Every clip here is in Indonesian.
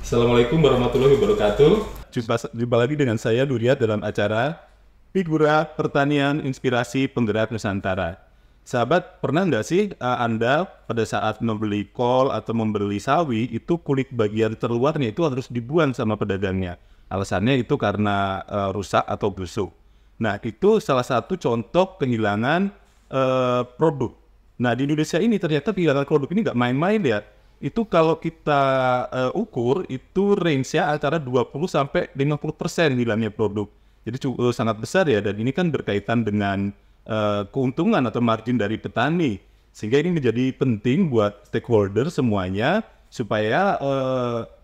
Assalamualaikum warahmatullahi wabarakatuh. Jumpa lagi dengan saya Duriat dalam acara Figura Pertanian Inspirasi Penggerak Nusantara. Sahabat, pernah nggak sih Anda pada saat membeli kol atau membeli sawi itu kulit bagian terluarnya itu harus dibuang sama pedagangnya. Alasannya itu karena rusak atau busuk. Nah, itu salah satu contoh kehilangan produk. Nah, di Indonesia ini ternyata kehilangan produk ini nggak main-main ya. Itu kalau kita ukur, itu range-nya antara 20-50% hilangnya produk. Jadi sangat besar ya, dan ini kan berkaitan dengan keuntungan atau margin dari petani. Sehingga ini menjadi penting buat stakeholder semuanya, supaya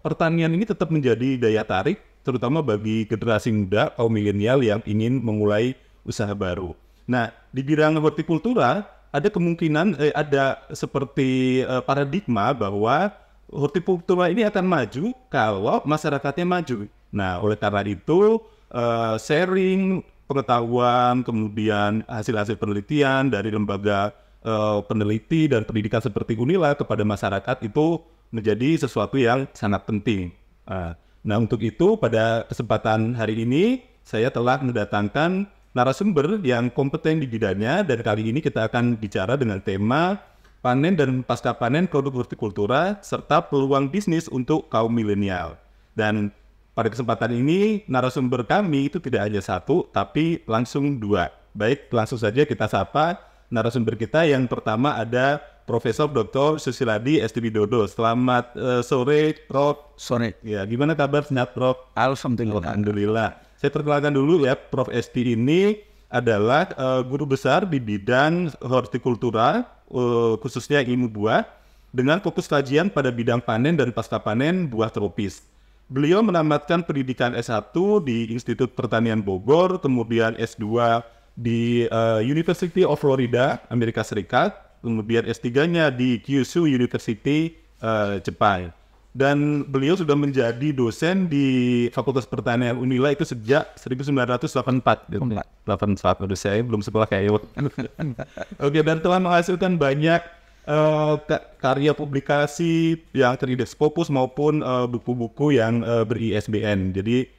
pertanian ini tetap menjadi daya tarik, terutama bagi generasi muda, kaum milenial yang ingin memulai usaha baru. Nah, di bidang hortikultura, ada kemungkinan ada seperti paradigma bahwa hortikultura ini akan maju kalau masyarakatnya maju. Nah, oleh karena itu sharing pengetahuan, kemudian hasil-hasil penelitian dari lembaga peneliti dan pendidikan seperti UNILA kepada masyarakat itu menjadi sesuatu yang sangat penting. Nah, untuk itu pada kesempatan hari ini saya telah mendatangkan narasumber yang kompeten di bidangnya, dan kali ini kita akan bicara dengan tema panen dan pasca panen produk hortikultura serta peluang bisnis untuk kaum milenial. Dan pada kesempatan ini narasumber kami itu tidak hanya satu, tapi langsung dua. Baik, langsung saja kita sapa narasumber kita. Yang pertama ada Profesor Dr. Susiladi Esti Widodo. Selamat sore, Prof. Sore. Ya, gimana kabar, sehat, Prof? Alhamdulillah. Alhamdulillah. Saya perkenalkan dulu ya, Prof. Esti ini adalah guru besar di bidang hortikultura, khususnya ilmu buah, dengan fokus kajian pada bidang panen dan pasca panen buah tropis. Beliau menamatkan pendidikan S1 di Institut Pertanian Bogor, kemudian S2 di University of Florida, Amerika Serikat, kemudian S3-nya di Kyushu University, Jepang. Dan beliau sudah menjadi dosen di Fakultas Pertanian UNILA itu sejak 1984. 84, udah saya belum sekolah kayak Oke, dan telah menghasilkan banyak karya publikasi yang terdiri Scopus maupun buku-buku yang ber-ISBN. Jadi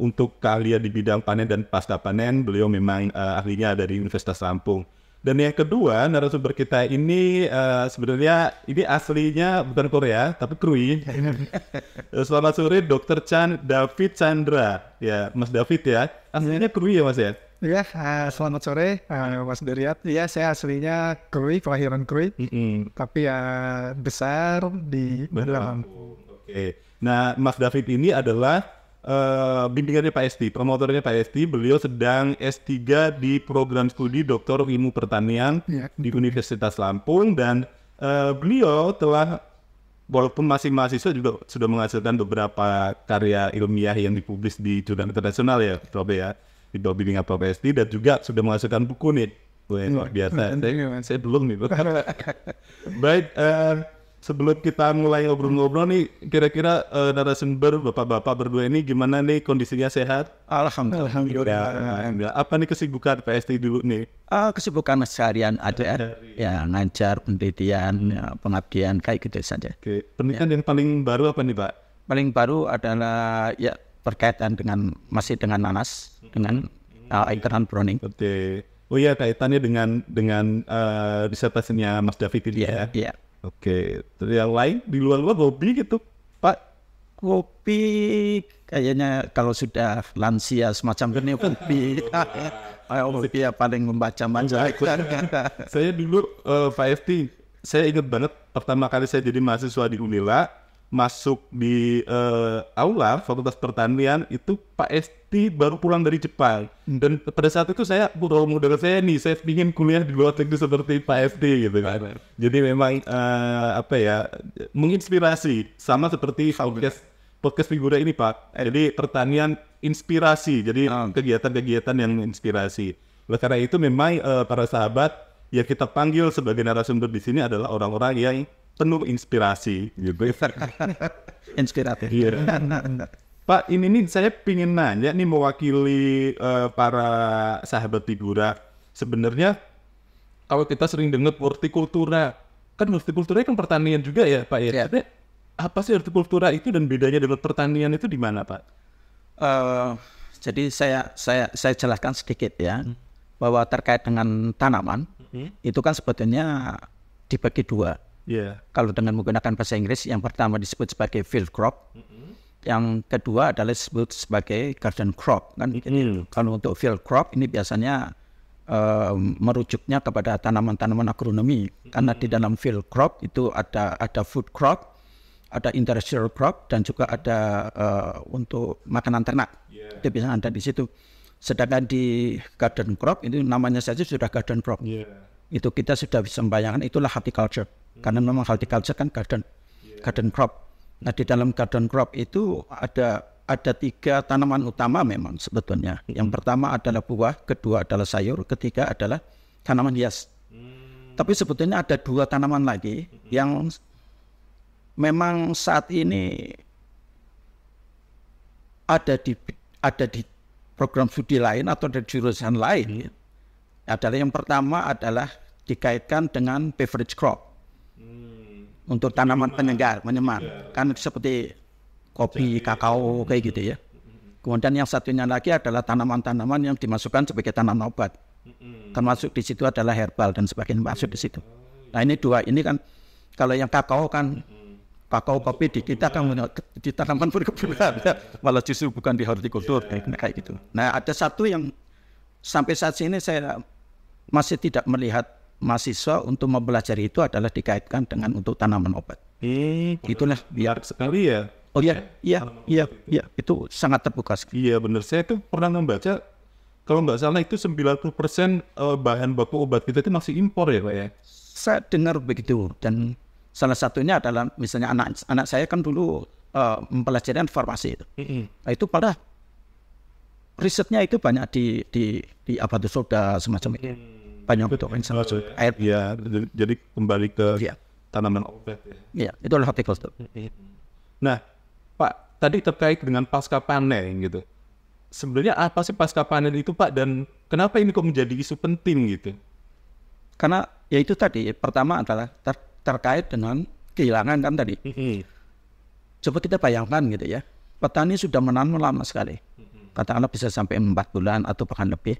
untuk keahlian di bidang panen dan pasca panen, beliau memang ahlinya dari Universitas Lampung. Dan yang kedua, narasumber kita ini sebenarnya ini aslinya bukan Korea, tapi Krui. Selamat sore, Dr. David Chandra. Ya, Mas David ya. Aslinya Krui ya, Mas ya? Ya, selamat sore, Mas Duriat. Ya, saya aslinya Krui, kelahiran Krui, tapi besar di Lampung. Oke. Nah, Mas David ini adalah bimbingannya Pak Esti, promotornya Pak Esti. Beliau sedang S3 di program studi Doktor Ilmu Pertanian di Universitas Lampung, dan beliau telah, walaupun masih mahasiswa, juga sudah menghasilkan beberapa karya ilmiah yang dipublis di jurnal internasional ya, Prof ya, di bawah bimbingan Prof Esti, dan juga sudah menghasilkan buku nih. Luar biasa. Saya belum nih. Baik. Sebelum kita mulai ngobrol-ngobrol nih, kira-kira narasumber bapak-bapak berdua ini gimana nih, kondisinya sehat? Alhamdulillah. Apa nih kesibukan PST dulu nih? Kesibukan seharian ada ya, ngajar penelitian, pengabdian kayak gitu saja. Oke. Penelitian yang paling baru apa nih, Pak? Paling baru adalah ya berkaitan dengan masih dengan nanas, dengan internal browning. Oke. Oh iya, kaitannya dengan disertasinya Mas David ini ya? Iya. Oke. Terus yang lain di luar-luar hobi gitu, Pak? Kopi kayaknya kalau sudah lansia semacam ini kopi. Kopi ya paling membaca. Saya dulu Pak Esti, saya ingat banget pertama kali saya jadi mahasiswa di UNILA, masuk di aula Fakultas Pertanian itu Pak Esti baru pulang dari Jepang, dan pada saat itu saya role model saya nih, saya ingin kuliah di luar negeri seperti Pak Esti gitu kan. Jadi memang menginspirasi, sama seperti podcast figura ini Pak. Jadi pertanian inspirasi, jadi kegiatan-kegiatan yang menginspirasi. Oleh karena itu memang para sahabat yang kita panggil sebagai narasumber di sini adalah orang-orang yang penuh inspirasi gitu. Inspiratif. Iya. Pak, ini nih saya pingin nanya nih, mewakili para sahabat figura. Sebenarnya kalau kita sering dengar hortikultura, kan hortikultura kan pertanian juga ya Pak ya. Apa sih hortikultura itu dan bedanya dengan pertanian itu di mana, Pak? Jadi saya jelaskan sedikit ya, bahwa terkait dengan tanaman itu kan sebetulnya dibagi dua. Kalau dengan menggunakan bahasa Inggris, yang pertama disebut sebagai field crop, yang kedua adalah disebut sebagai garden crop. Kan? Kalau untuk field crop ini biasanya merujuknya kepada tanaman-tanaman agronomi, karena di dalam field crop itu ada food crop, ada industrial crop, dan juga ada untuk makanan ternak. Itu bisa ada di situ. Sedangkan di garden crop itu namanya saja sudah garden crop. Itu kita sudah bisa membayangkan itulah horticulture. Karena memang horticulture kan garden crop. Nah, di dalam garden crop itu ada 3 tanaman utama memang sebetulnya. Yang pertama adalah buah, kedua adalah sayur, ketiga adalah tanaman hias. Tapi sebetulnya ada 2 tanaman lagi yang memang saat ini ada di program studi lain atau di jurusan lain. Adalah yang pertama adalah dikaitkan dengan beverage crop. Untuk tanaman penyegar, menyemar. Kan seperti kopi, kakao, kayak gitu ya. Kemudian yang satunya lagi adalah tanaman-tanaman yang dimasukkan sebagai tanaman obat. Termasuk di situ adalah herbal dan sebagainya masuk di situ. Nah, ini 2 ini kan, kalau yang kakao kan, kakao kopi di kita kan di tanaman perkebunan, malah justru bukan di hortikultur kayak gitu. Nah, ada satu yang sampai saat ini saya masih tidak melihat mahasiswa untuk mempelajari itu adalah dikaitkan dengan untuk tanaman obat. Itulah biar sekali ya. Oh iya, itu sangat terbuka. Iya benar, saya tuh pernah membaca kalau nggak salah itu 90% bahan baku obat kita itu masih impor ya, Pak ya. Saya dengar begitu, dan salah satunya adalah misalnya anak saya kan dulu mempelajari farmasi itu. Nah, itu pada risetnya itu banyak di abad soda semacam itu. Banyak betul air. Ya, jadi kembali ke tanaman obat ya. Iya, itu adalah horticulture. Nah, Pak, tadi terkait dengan pasca panen gitu. Sebenarnya apa sih pasca panen itu, Pak, dan kenapa ini kok menjadi isu penting gitu? Karena ya itu tadi, pertama adalah terkait dengan kehilangan kan tadi. Coba kita bayangkan gitu ya, petani sudah menanam lama sekali. Katakanlah bisa sampai 4 bulan atau bahkan lebih.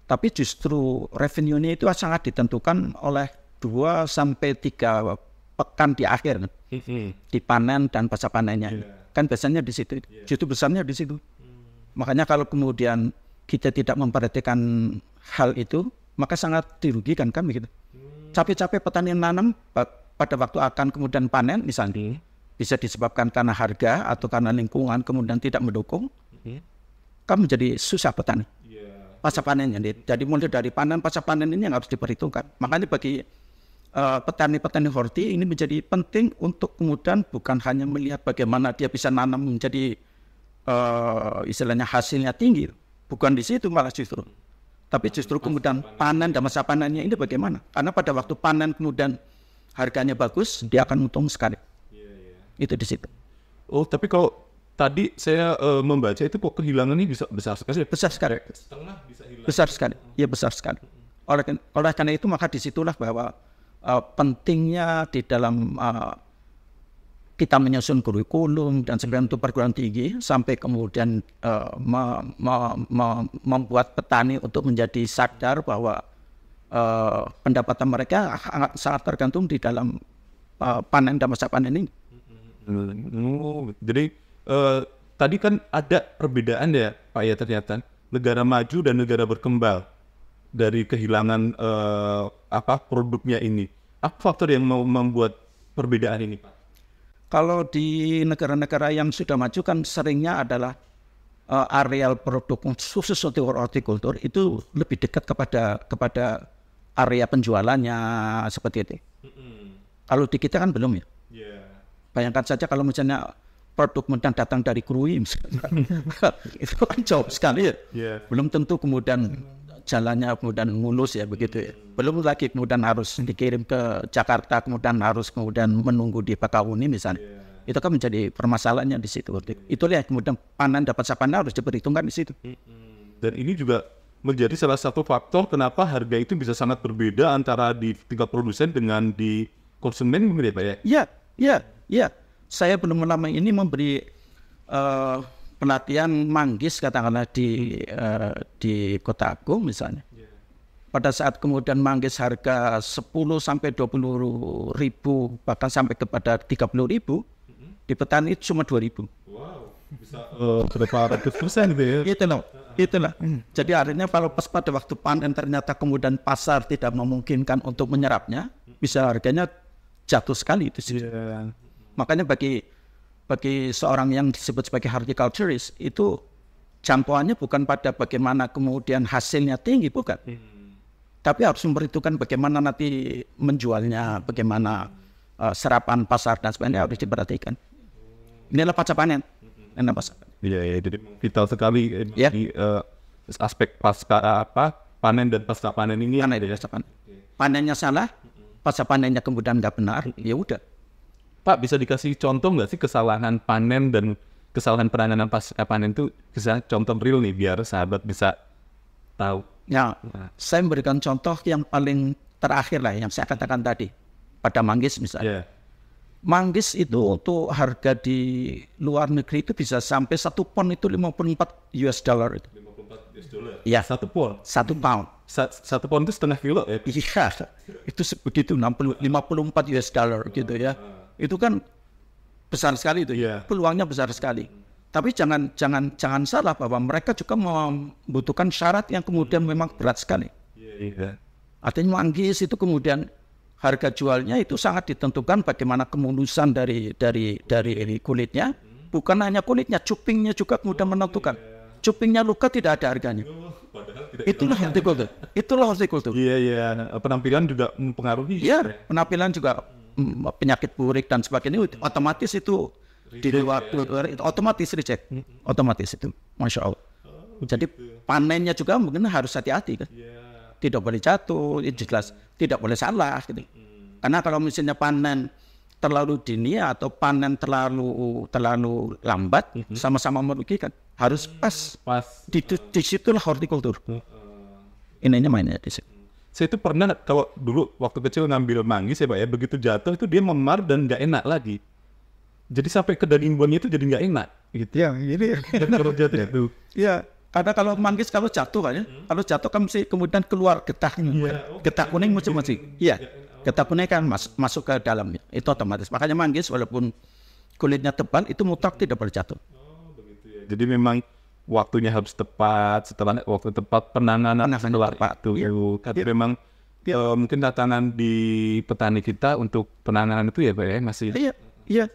Tapi justru revenue-nya itu sangat ditentukan oleh 2 sampai 3 pekan di akhir, di panen dan pasca panennya. Kan biasanya di situ, justru besarnya di situ. Makanya kalau kemudian kita tidak memperhatikan hal itu, maka sangat dirugikan kami gitu. Capek-capek petani nanam pada waktu akan kemudian panen misalnya, bisa disebabkan karena harga atau karena lingkungan kemudian tidak mendukung, kan menjadi susah petani. Pasca panennya, jadi mulai dari panen pasca panen ini yang harus diperhitungkan. Makanya bagi petani-petani horti ini menjadi penting untuk kemudian bukan hanya melihat bagaimana dia bisa nanam menjadi istilahnya hasilnya tinggi, bukan di situ malah justru. Tapi justru kemudian panen dan masa panennya ini bagaimana? Karena pada waktu panen kemudian harganya bagus, dia akan untung sekali. Itu di situ. Oh, tapi kalau tadi saya membaca itu kok kehilangannya bisa besar sekali. Besar sekali. Setengah bisa hilang. Besar sekali. Ya besar sekali. Oleh karena itu maka disitulah bahwa pentingnya di dalam kita menyusun kurikulum dan sebagainya untuk perguruan tinggi sampai kemudian membuat petani untuk menjadi sadar bahwa pendapatan mereka sangat tergantung di dalam panen dan masa panen ini. Jadi tadi kan ada perbedaan ya Pak ya, ternyata negara maju dan negara berkembang dari kehilangan produknya ini. Apa faktor yang mau membuat perbedaan ini, Pak? Kalau di negara-negara yang sudah maju kan seringnya adalah areal produk khusus untuk hortikultur itu lebih dekat kepada area penjualannya seperti itu. Kalau di kita kan belum ya. Bayangkan saja kalau misalnya produk kemudian datang dari Krui itu kan jauh sekali ya. Belum tentu kemudian jalannya kemudian mulus ya begitu ya. Belum lagi kemudian harus dikirim ke Jakarta, kemudian harus menunggu di Bakahuni misalnya. Itu kan menjadi permasalahannya di situ. Itulah kemudian panen dapat panen harus diperhitungkan di situ. Dan ini juga menjadi salah satu faktor kenapa harga itu bisa sangat berbeda antara di tingkat produsen dengan di konsumen, ya Pak ya? Iya. saya belum lama ini memberi pelatihan manggis katakanlah di Kota Agung misalnya. Pada saat kemudian manggis harga 10 sampai 20 ribu bahkan sampai kepada 30 ribu, di petani itu cuma 2 ribu. Wow, bisa berapa ratus% gitu ya? Itulah. Jadi artinya kalau pas pada waktu panen ternyata kemudian pasar tidak memungkinkan untuk menyerapnya, bisa harganya jatuh sekali itu sih. Makanya bagi seorang yang disebut sebagai horticulturist itu jangkauannya bukan pada bagaimana kemudian hasilnya tinggi, bukan. Tapi harus memperhitungkan bagaimana nanti menjualnya, bagaimana serapan pasar dan sebagainya harus diperhatikan. Inilah pasca panen. Iya, jadi vital sekali di aspek pasca panen dan pasca panen ini. Panennya salah, pasca panennya kemudian nggak benar, ya udah. Pak, bisa dikasih contoh nggak sih kesalahan panen dan kesalahan penanganan pasca panen itu, contoh real nih biar sahabat bisa tahu. Ya, saya memberikan contoh yang paling terakhir lah yang saya katakan tadi pada manggis misalnya. Manggis itu untuk harga di luar negeri itu bisa sampai 1 pon itu $54 itu. $54? Ya, 1 pon. 1 pound. 1 pon itu setengah kilo ya? Iya, itu begitu $54 gitu ya. Itu kan besar sekali itu. Peluangnya besar sekali. Tapi jangan salah bahwa mereka juga membutuhkan syarat yang kemudian memang berat sekali. Artinya manggis itu kemudian harga jualnya itu sangat ditentukan bagaimana kemulusan dari kulitnya, bukan hanya kulitnya, cupingnya juga kemudian menentukan. Cupingnya luka tidak ada harganya. Itulah hortikultur. Iya. Penampilan juga mempengaruhi. Iya, penampilan juga penyakit burik dan sebagainya otomatis itu di luar itu otomatis reject, otomatis itu, masya Allah. Jadi panennya juga mungkin harus hati-hati kan, tidak boleh jatuh, itu jelas, tidak boleh salah gitu. Karena kalau misalnya panen terlalu dini atau panen terlalu lambat, sama-sama merugikan. Harus pas. Di situlah hortikultur. Ininya mainnya di situ. Saya itu pernah kalau dulu waktu kecil ngambil manggis ya Pak ya, begitu jatuh itu dia memar dan nggak enak lagi. Jadi sampai ke daging buahnya itu jadi nggak enak gitu. Ya, ini kalau jatuh itu. Iya, karena kalau manggis kalau jatuh kan ya, kalau jatuh kan mesti kemudian keluar getahnya. Getah kuning masih. Iya, getah kuning kan masuk ke dalamnya. Itu otomatis. Makanya manggis walaupun kulitnya tebal itu mutlak tidak boleh jatuh. Begitu ya. Jadi memang waktunya harus tepat, setelah waktu tepat penanganan setelah itu. Tapi memang mungkin tantangan di petani kita untuk penanganan itu ya Pak ya masih. Iya.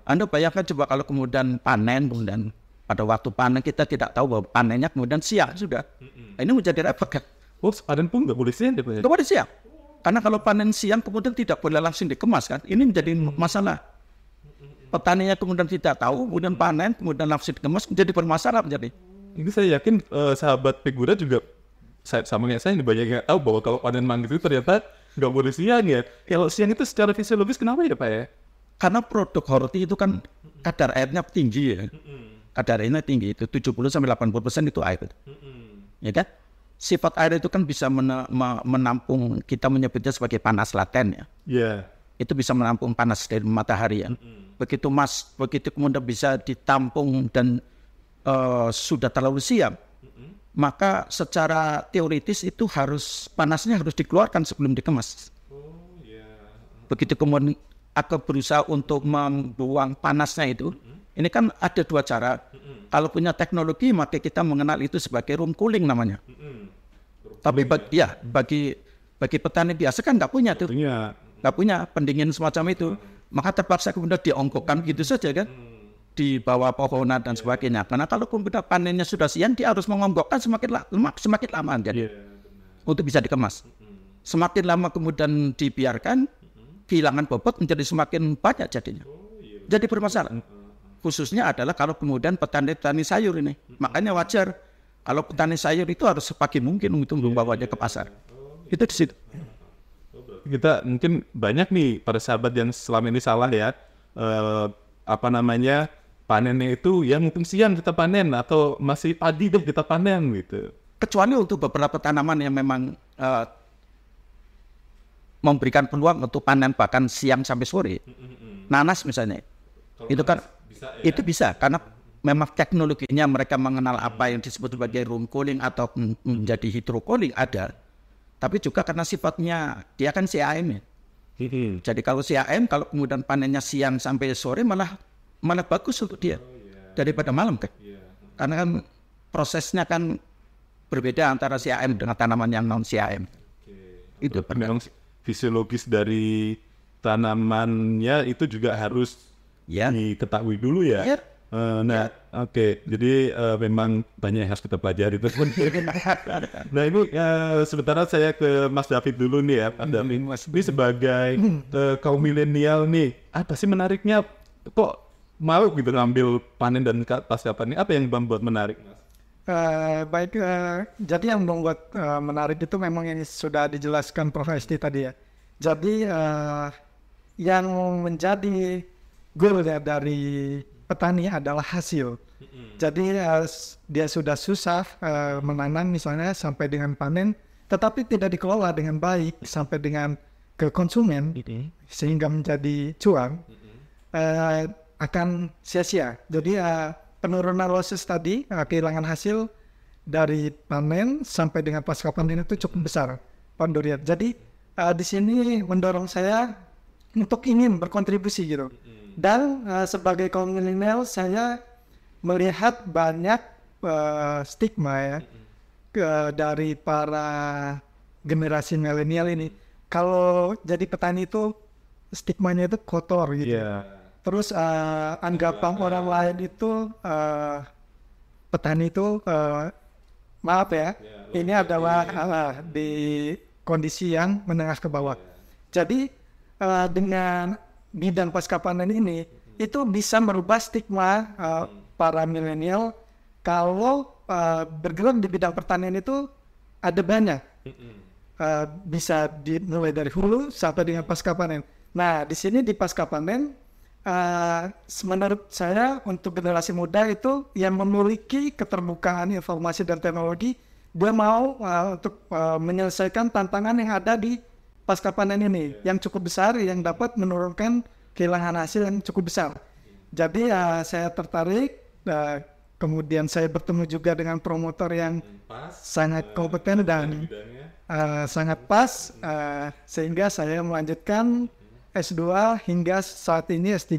Anda bayangkan coba kalau kemudian panen, kemudian pada waktu panen kita tidak tahu bahwa panennya kemudian siang sudah. Ini menjadi repot kan? Panen pun nggak boleh siang deh Pak ya? Nggak boleh siang. Karena kalau panen siang kemudian tidak boleh langsung dikemas kan? Ini menjadi masalah. Petaninya kemudian tidak tahu, kemudian panen, kemudian langsung dikemas menjadi bermasalah menjadi. Ini saya yakin sahabat Figura juga sama kayak saya banyak yang tahu bahwa kalau panen manggis itu ternyata nggak boleh siang ya. Kalau siang itu secara fisiologis kenapa ya Pak ya? Karena produk horti itu kan kadar airnya tinggi ya. Kadar airnya tinggi itu 70-80% itu air. Ya kan? Sifat air itu kan bisa menampung, kita menyebutnya sebagai panas laten ya. Itu bisa menampung panas dari matahari ya. Begitu kemudian bisa ditampung dan sudah terlalu siang, maka secara teoritis itu panasnya harus dikeluarkan sebelum dikemas. Begitu kemudian aku berusaha untuk membuang panasnya itu, ini kan ada dua cara. Kalau punya teknologi maka kita mengenal itu sebagai room cooling namanya. Tapi bagi petani biasa kan nggak punya tuh, nggak punya pendingin semacam itu, maka terpaksa kemudian diongkokkan gitu saja kan, di bawah pohonan dan sebagainya. Karena kalau kemudian panennya sudah siang, dia harus mengonggokkan semakin lama jadi untuk bisa dikemas. Semakin lama kemudian dibiarkan, kehilangan bobot menjadi semakin banyak jadinya. Jadi bermasalah. Khususnya adalah kalau kemudian petani sayur ini. Makanya wajar kalau petani sayur itu harus sepagi mungkin untuk membawanya ke pasar. Itu di situ. Kita mungkin banyak nih para sahabat yang selama ini salah ya. Panennya itu yang mungkin siang kita panen atau masih pagi deh kita panen gitu. Kecuali untuk beberapa tanaman yang memang memberikan peluang untuk panen bahkan siang sampai sore. Nanas misalnya. Itu kan itu bisa karena memang teknologinya mereka mengenal apa yang disebut sebagai room cooling atau menjadi hydro cooling ada. Tapi juga karena sifatnya dia kan CAM ya. Jadi kalau CAM kalau kemudian panennya siang sampai sore malah bagus untuk dia daripada malam kan. Karena kan prosesnya kan berbeda antara CAM dengan tanaman yang non CAM. Itu memang fisiologis dari tanamannya itu juga harus diketahui dulu ya. Jadi memang banyak yang harus kita pelajari itu. Nah ini sementara saya ke Mas David dulu nih ya. Mas David, ini sebagai kaum milenial nih, apa sih menariknya kok mau gitu ngambil panen dan pasca panen? Apa yang membuat menarik, Mas? Jadi yang membuat menarik itu memang yang sudah dijelaskan Prof. Esti tadi ya. Jadi yang menjadi goal ya dari petani adalah hasil. Jadi dia sudah susah menanam misalnya sampai dengan panen, tetapi tidak dikelola dengan baik sampai dengan ke konsumen sehingga menjadi cuan, akan sia-sia. Jadi penurunan losses tadi, kehilangan hasil dari panen sampai dengan pasca panen itu cukup besar, Pak Duriat. Jadi di sini mendorong saya untuk ingin berkontribusi gitu. Dan sebagai kaum milenial saya melihat banyak stigma ya dari para generasi milenial ini. Kalau jadi petani itu stigmanya itu kotor gitu. Terus anggapan orang lain itu petani itu maaf ya, ini adalah di kondisi yang menengah ke bawah. Jadi dengan bidang pasca panen ini itu bisa merubah stigma para milenial kalau bergerak di bidang pertanian itu ada banyak. Bisa dimulai dari hulu sampai dengan pasca panen. Nah di sini di pasca panen menurut saya untuk generasi muda itu yang memiliki keterbukaan informasi dan teknologi, dia mau untuk menyelesaikan tantangan yang ada di pasca panen ini yang cukup besar, yang dapat menurunkan kehilangan hasil yang cukup besar. Jadi saya tertarik, kemudian saya bertemu juga dengan promotor yang sangat kompeten dan sangat pas, sehingga saya melanjutkan S2 hingga saat ini S3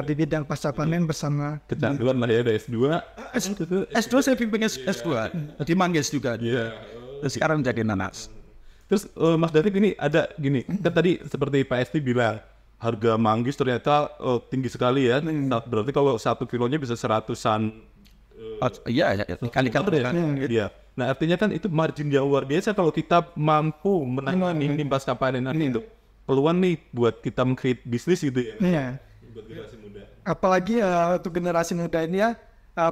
di bidang pasca panen bersama. Kecanduan lah ya ada S2. S2 saya pengen S2 di Manggis juga. Sekarang jadi nanas. Terus Mas David ini ada gini, kan tadi seperti Pak Esti bilang harga manggis ternyata tinggi sekali ya. Berarti kalau 1 kilonya bisa 100-an. Iya, kali-kali ya. Iya. Nah artinya kan itu margin yang luar biasa kalau kita mampu menangani pasca panen itu. Peluang nih buat kita meng-create bisnis gitu ya. Iya. Buat generasi muda. Apalagi untuk generasi muda ini ya,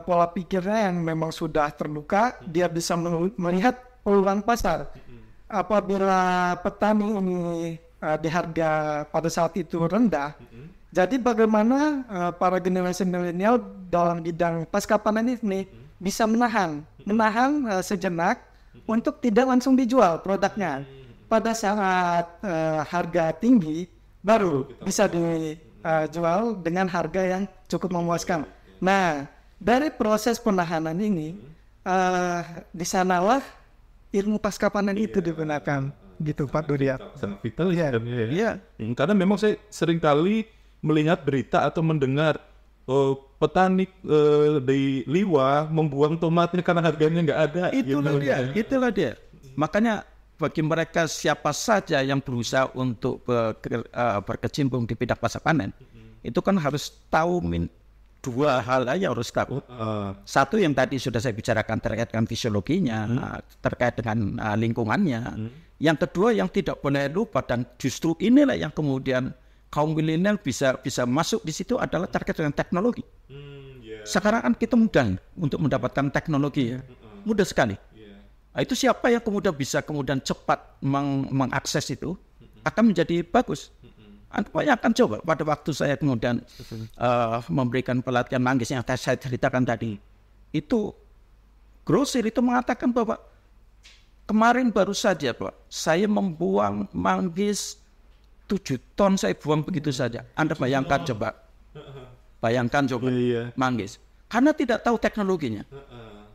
pola pikirnya yang memang sudah terbuka, dia bisa melihat peluang pasar. Apabila petani ini di harga pada saat itu rendah, jadi bagaimana para generasi milenial dalam bidang pasca panen ini bisa menahan sejenak untuk tidak langsung dijual produknya. Pada saat harga tinggi baru bisa dijual dengan harga yang cukup memuaskan. Nah, dari proses penahanan ini di sanalah ilmu pasca panen itu digunakan gitu Pak Duriat. Sangat vital ya. Iya. Karena memang saya sering kali melihat berita atau mendengar petani di Liwa membuang tomatnya karena harganya nggak ada. Itulah dia. Makanya bagi mereka siapa saja yang berusaha untuk berkecimpung di bidang pasca panen, itu kan harus tahu dua hal aja harus tahu. Satu yang tadi sudah saya bicarakan terkait dengan fisiologinya, terkait dengan lingkungannya. Yang kedua yang tidak boleh lupa dan justru inilah yang kemudian kaum milenial bisa masuk di situ adalah terkait dengan teknologi. Sekarang kan kita mudah untuk mendapatkan teknologi, mudah sekali. Nah, itu siapa yang kemudian bisa cepat mengakses itu akan menjadi bagus. Saya akan coba pada waktu saya kemudian memberikan pelatihan manggis yang saya ceritakan tadi. Itu grosir itu mengatakan bahwa kemarin baru saja Pak, saya membuang manggis 7 ton saya buang begitu saja. Anda bayangkan coba. Bayangkan coba Iya. manggis. Karena tidak tahu teknologinya.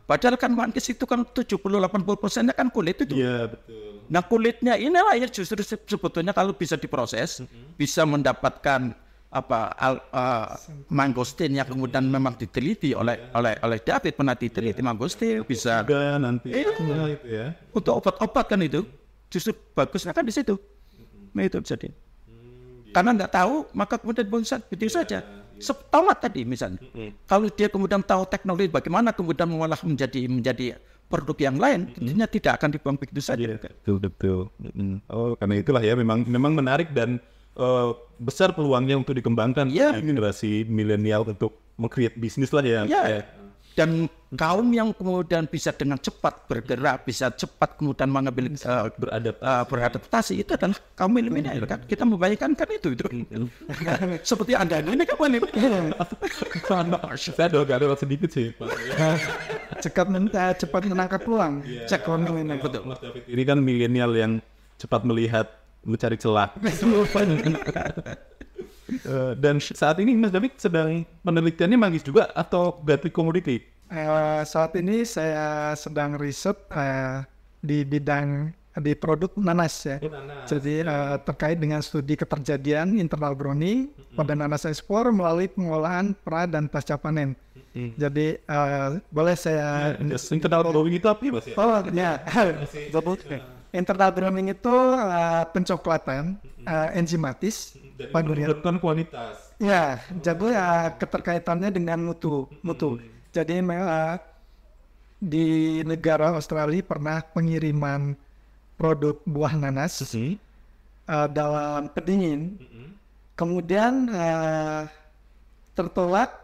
Padahal kan manggis itu kan 70-80% kan kulit itu. Iya, betul. Nah kulitnya inilah yang justru sebetulnya kalau bisa diproses, bisa mendapatkan mangostin yang kemudian memang diteliti oleh David, pernah diteliti mangostin bisa Juga nanti itu ya. untuk obat-obat kan itu justru bagusnya kan di situ. Nah itu jadi. Karena nggak tahu maka kemudian bonsai begitu saja. Tomat tadi misalnya, kalau dia kemudian tahu teknologi bagaimana kemudian mengolah menjadi produk yang lain, tentunya tidak akan dibuang begitu saja. Betul. Oh, karena itulah ya memang menarik dan besar peluangnya untuk dikembangkan generasi milenial untuk meng-create bisnis lah ya. Ya. Dan kaum yang kemudian bisa dengan cepat bergerak, bisa cepat kemudian mengambil beradaptasi itu adalah kaum milenial kan. Kita membayangkan kan itu. Seperti Anda ini kan milenial. Saya ada sedikit sih, Pak. cepat menangkap peluang. Cek online Betul. Mas David ini kan milenial yang cepat melihat, mencari celah. Dan saat ini Mas David sedang penelitiannya manggis juga atau ganti komoditi? Saat ini saya sedang riset di bidang di produk nanas ya. Jadi terkait dengan studi keterjadian internal browning pada nanas ekspor melalui pengolahan pra dan pasca panen. Jadi boleh saya internal browning itu apa ya Mas? Internal browning itu pencoklatan enzimatis menurunkan kualitas. Ya, jadi keterkaitannya dengan mutu. Jadi di negara Australia pernah pengiriman produk buah nanas dalam pendingin, kemudian tertolak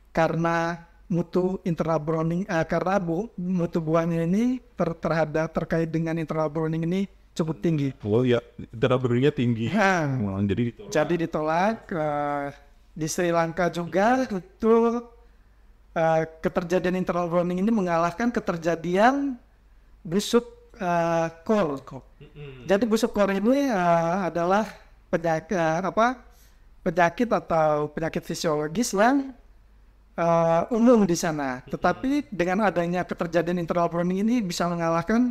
karena mutu internal browning, karena mutu buahnya ini terkait dengan internal browning ini cukup tinggi. Oh ya, internal browning-nya tinggi. Jadi ditolak. Di Sri Lanka juga itu keterjadian internal browning ini mengalahkan keterjadian busuk kol. Jadi busuk kol ini adalah penyakit atau penyakit fisiologis yang umum di sana. Tetapi dengan adanya keterjadian internal browning ini bisa mengalahkan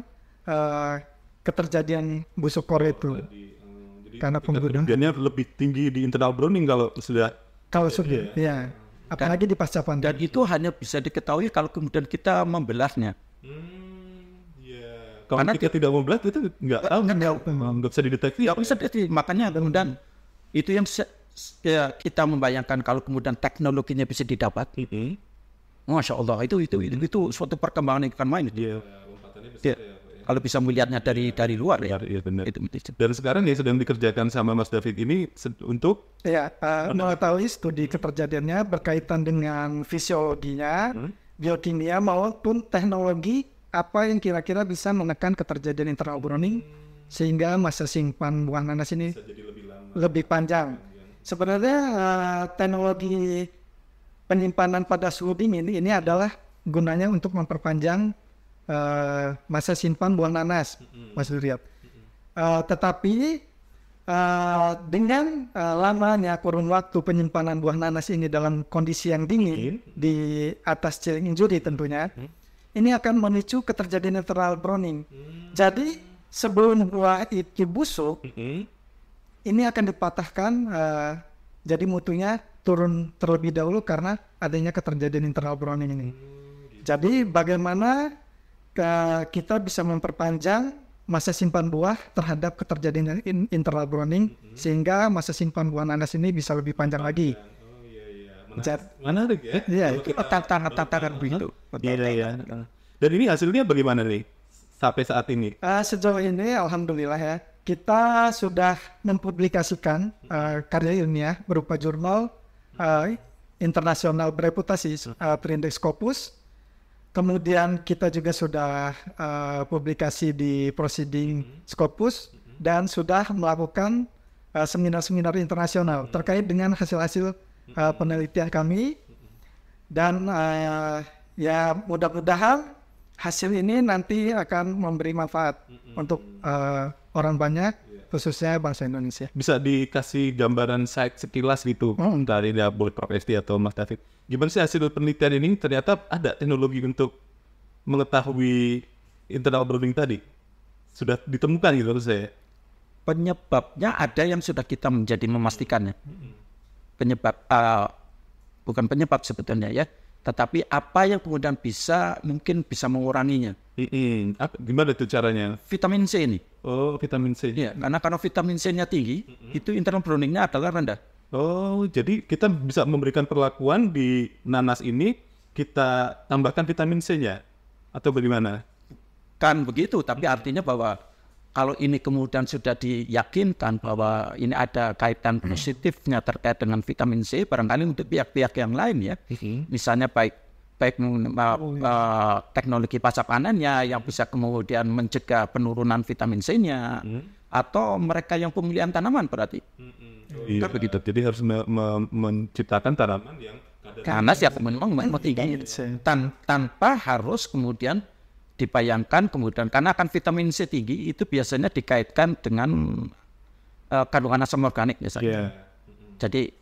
keterjadian busuk kol itu. Karena keterjadiannya lebih tinggi di internal browning kalau sudah ya. Apalagi di pasca panen. Dan itu hanya bisa diketahui kalau kemudian kita membelahnya. Kalau kita tidak membelah itu nggak tahu, nggak bisa dideteksi. Makanya kemudian itu yang kita membayangkan kalau kemudian teknologinya bisa didapat. Masya Allah itu suatu perkembangan yang akan main. Kalau bisa melihatnya dari luar ya. Iya benar. Dan sekarang ya sedang dikerjakan sama Mas David ini untuk mengetahui studi keterjadiannya berkaitan dengan fisiologinya, biokimia maupun teknologi apa yang kira-kira bisa menekan keterjadian internal browning sehingga masa simpan buah nanas ini lebih panjang. Sebenarnya teknologi penyimpanan pada suhu dingin ini adalah gunanya untuk memperpanjang masa simpan buah nanas, Mas Duryat. Tetapi dengan lamanya kurun waktu penyimpanan buah nanas ini dalam kondisi yang dingin di atas chilling injury tentunya, ini akan memicu keterjadian internal browning. Jadi sebelum buah itu busuk, ini akan dipatahkan, jadi mutunya turun terlebih dahulu karena adanya keterjadian internal browning ini. Jadi bagaimana kita bisa memperpanjang masa simpan buah terhadap keterjadian internal browning sehingga masa simpan buah nanas ini bisa lebih panjang lagi. Menarik ya? Iya, kita tantangan begitu. Iya. Dan ini hasilnya bagaimana nih sampai saat ini? Sejauh ini alhamdulillah ya, kita sudah mempublikasikan karya ilmiah berupa jurnal internasional bereputasi Trindex Scopus. Kemudian kita juga sudah publikasi di Proceeding Scopus dan sudah melakukan seminar-seminar internasional terkait dengan hasil-hasil penelitian kami. Dan ya mudah-mudahan hasil ini nanti akan memberi manfaat untuk orang banyak khususnya bangsa Indonesia. Bisa dikasih gambaran sekilas gitu dari buat Prof. Esti atau Mas David. Gimana sih hasil penelitian ini? Ternyata ada teknologi untuk mengetahui internal browning tadi. Sudah ditemukan gitu menurut saya. Penyebabnya ada yang sudah kita menjadi memastikannya. Bukan penyebab sebetulnya ya, tetapi apa yang kemudian mungkin bisa menguranginya. Gimana itu caranya? Vitamin C ini. Oh, vitamin C. Ya, karena kalau vitamin C-nya tinggi, itu internal browning-nya adalah rendah. Oh, jadi kita bisa memberikan perlakuan di nanas ini, kita tambahkan vitamin C-nya? Atau bagaimana? Kan begitu, tapi artinya bahwa kalau ini kemudian sudah diyakinkan bahwa ini ada kaitan positifnya terkait dengan vitamin C, barangkali untuk pihak-pihak yang lain ya, misalnya baik teknologi pasca panennya yang bisa kemudian mencegah penurunan vitamin C-nya, atau mereka yang pemilihan tanaman berarti. Iya, begitu. Jadi harus menciptakan tanaman yang karena siapa memang tinggi tanpa harus kemudian dibayangkan kemudian karena akan vitamin C tinggi itu biasanya dikaitkan dengan kandungan asam organik misalnya. Jadi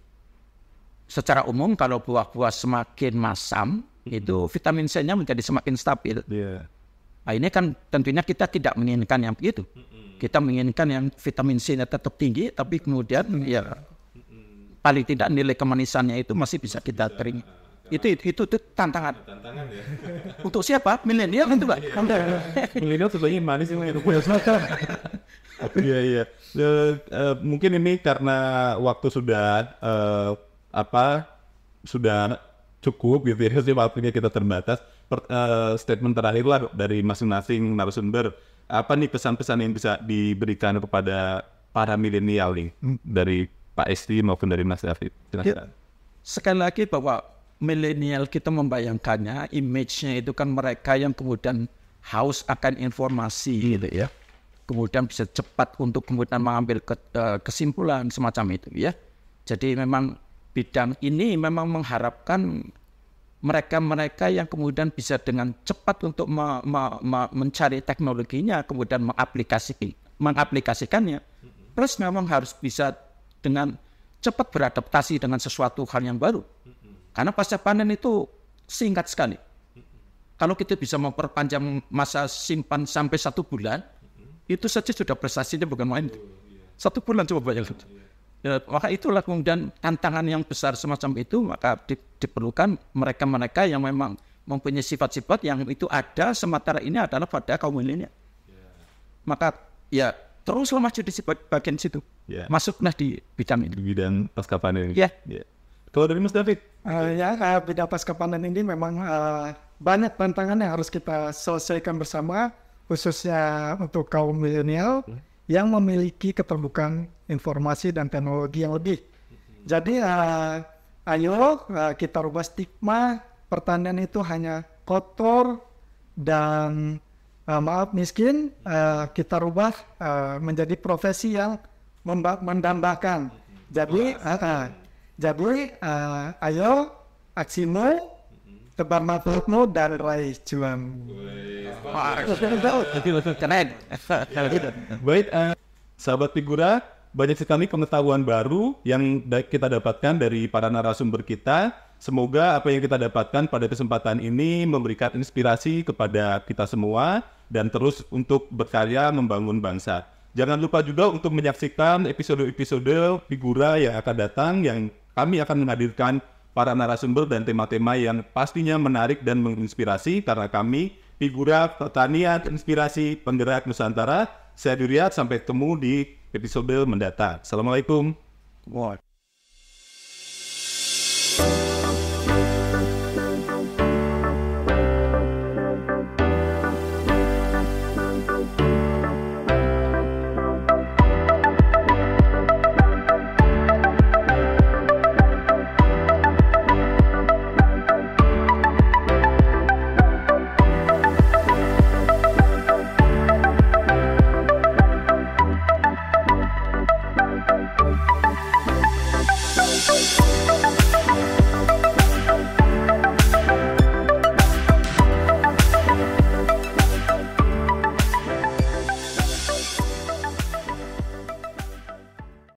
secara umum kalau buah-buah semakin masam itu vitamin C-nya menjadi semakin stabil. Nah, ini kan tentunya kita tidak menginginkan yang begitu. Kita menginginkan yang vitamin C-nya tetap tinggi tapi kemudian ya paling tidak nilai kemanisannya itu masih bisa kita terima. Itu tantangan. Ya. Untuk siapa? Milenial itu, Pak. Milenial sebenarnya manis itu. Iya. Mungkin ini karena waktu sudah sudah cukup gitu ya. Jadi waktunya kita terbatas. Statement terakhir lah dari masing-masing narasumber. Apa nih pesan-pesan yang bisa diberikan kepada para milenial nih dari Pak Esti maupun dari Mas David? Ya, sekali lagi bahwa milenial kita membayangkannya, image-nya itu kan mereka yang kemudian haus akan informasi gitu ya. Kemudian bisa cepat untuk kemudian mengambil kesimpulan semacam itu ya. Jadi memang bidang ini memang mengharapkan mereka-mereka yang kemudian bisa dengan cepat untuk mencari teknologinya, kemudian mengaplikasikannya. Plus memang harus bisa dengan cepat beradaptasi dengan sesuatu hal yang baru. Karena pasca panen itu singkat sekali. Kalau kita bisa memperpanjang masa simpan sampai 1 bulan, itu saja sudah prestasinya bukan main. 1 bulan coba bayangkan. Ya, maka itulah kemudian tantangan yang besar semacam itu, maka diperlukan mereka-mereka yang memang mempunyai sifat-sifat yang itu ada, sementara ini adalah pada kaum milenial. Maka ya teruslah maju di bagian situ. Masuklah di bidang ini. Di bidang pasca panen. Ya. Kalau dari Mas David? Bidang pasca panen ini memang banyak tantangan yang harus kita selesaikan bersama, khususnya untuk kaum milenial yang memiliki keterbukaan informasi dan teknologi yang lebih. Jadi ayo kita rubah stigma pertanian itu hanya kotor dan miskin, kita rubah menjadi profesi yang mendambakan. Jadi ayo aksimu, tebar manfaatmu dan raih cuan. Keren. Baik, sahabat Figura, banyak sekali pengetahuan baru yang kita dapatkan dari para narasumber kita. Semoga apa yang kita dapatkan pada kesempatan ini memberikan inspirasi kepada kita semua dan terus untuk berkarya membangun bangsa. Jangan lupa juga untuk menyaksikan episode-episode Figura yang akan datang, yang kami akan menghadirkan para narasumber dan tema-tema yang pastinya menarik dan menginspirasi karena kami Figura Pertanian Inspirasi Penggerak Nusantara. Saya Duriat, sampai ketemu di episode mendatang. Assalamualaikum.